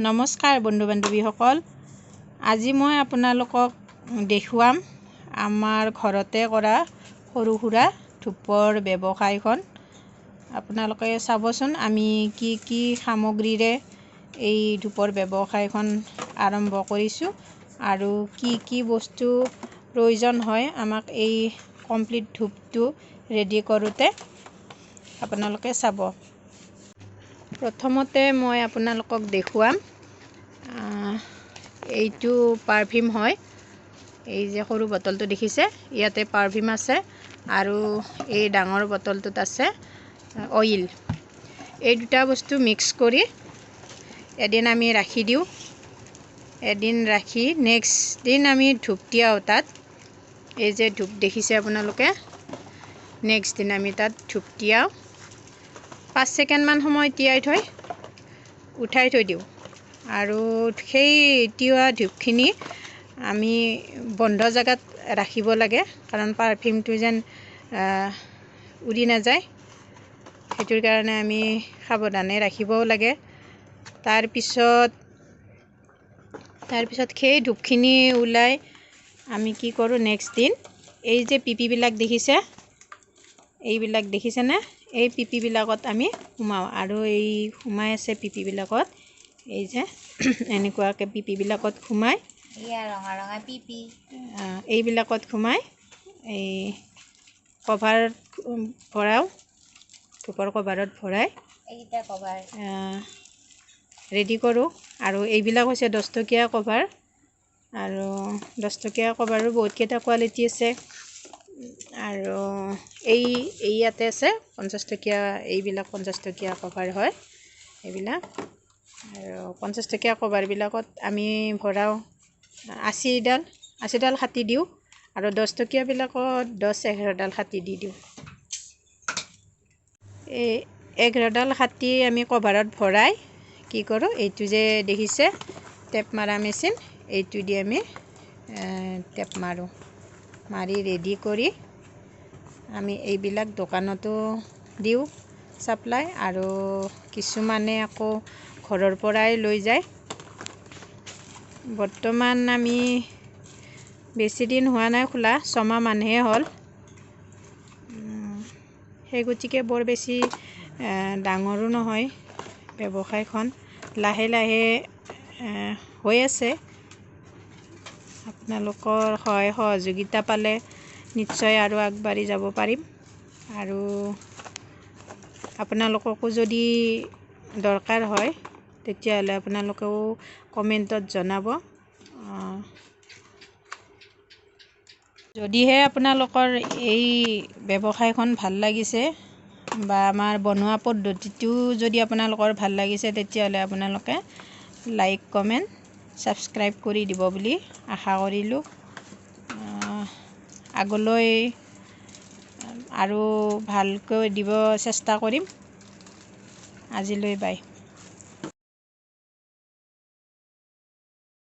নমস্কাৰ বন্ধু বান্ধৱীসকল, আজি মই আপোনালোকক দেখুৱাম আমাৰ ঘৰতে কৰা সৰু সুৰা ধূপৰ ব্যৱসায়খন। আপোনালোকে চাবচোন আমি কি কি সামগ্ৰীৰে এই ধূপৰ ব্যৱসায়খন আৰম্ভ কৰিছোঁ আৰু কি কি বস্তু প্ৰয়োজন হয় আমাক এই কমপ্লিট ধূপটো ৰেডি কৰোঁতে। আপোনালোকে চাব। প্ৰথমতে মই আপোনালোকক দেখুৱাম এইটো পাৰফিউম হয়। এই যে সৰু বটলটো দেখিছে, ইয়াতে পাৰফিউম আছে আৰু এই ডাঙৰ বটলটোত আছে অইল। এই দুটা বস্তু মিক্স কৰি এদিন আমি ৰাখি দিওঁ। এদিন ৰাখি নেক্সট দিন আমি ধূপ দিয়াওঁ তাত। এই যে ধূপ দেখিছে আপোনালোকে, নেক্সট দিন আমি তাত ধূপ দিয়াওঁ। 5 ছেকেণ্ডমান সময় তিয়াই থৈ উঠাই থৈ দিওঁ আৰু সেই তিওৱা ধূপখিনি আমি বন্ধ জেগাত ৰাখিব লাগে, কাৰণ পাৰফিউমটো যেন উৰি নাযায়। সেইটোৰ কাৰণে আমি সাৱধানে ৰাখিবও লাগে। তাৰপিছত সেই ধূপখিনি ওলাই আমি কি কৰোঁ, নেক্সট দিন এই যে পিপিবিলাক দেখিছে, এইবিলাক দেখিছেনে? এই পিপিবিলাকত আমি সোমাওঁ আৰু এই সোমাই আছে পিপিবিলাকত। এই যে এনেকুৱাকৈ পিপিবিলাকত সোমাই, ৰঙা ৰঙা পিপি এইবিলাকত সোমাই এই কভাৰত ভৰাওঁ। ধূপৰ কভাৰত ভৰাই এইকেইটা কভাৰ ৰেডি কৰোঁ। আৰু এইবিলাক হৈছে 10 টকীয়া কভাৰ, আৰু 10 টকীয়া কভাৰো বহুতকেইটা কোৱালিটি আছে। আৰু এই ইয়াতে আছে 50 টকীয়া, এইবিলাক 50 টকীয়া কভাৰ হয় এইবিলাক। আৰু 50 টকীয়া কভাৰবিলাকত আমি ভৰাওঁ 80ডাল কাটি দিওঁ, আৰু 10 টকীয়াবিলাকত 10-11ডাল কাটি দি দিওঁ। এই 11ডাল কাটি আমি কভাৰত ভৰাই কি কৰোঁ, এইটো যে দেখিছে টেপ মাৰা মেচিন, এইটো দি আমি টেপ মাৰোঁ। মাৰি ৰেডি কৰি আমি এইবিলাক দোকানতো দিওঁ ছাপ্লাই, আৰু কিছুমানে আকৌ ঘৰৰ পৰাই লৈ যায়। বৰ্তমান আমি বেছি দিন হোৱা নাই খোলা, 6 মাহমানহে হ'ল। সেই গতিকে বৰ বেছি ডাঙৰো নহয় ব্যৱসায়খন, লাহে লাহে হৈ আছে। আপোনালোকৰ সহায় সহযোগিতা পালে নিশ্চয় আৰু আগবাঢ়ি যাব পাৰিম। আৰু আপোনালোককো যদি দৰকাৰ হয় তেতিয়াহ'লে আপোনালোকেও কমেণ্টত জনাব। যদিহে আপোনালোকৰ এই ব্যৱসায়খন ভাল লাগিছে বা আমাৰ বনোৱা পদ্ধতিটো যদি আপোনালোকৰ ভাল লাগিছে, তেতিয়াহ'লে আপোনালোকে লাইক, কমেণ্ট, ছাবস্ক্ৰাইব কৰি দিব বুলি আশা কৰিলোঁ। আগলৈ আৰু ভালকৈ দিব চেষ্টা কৰিম। আজিলৈ বাই।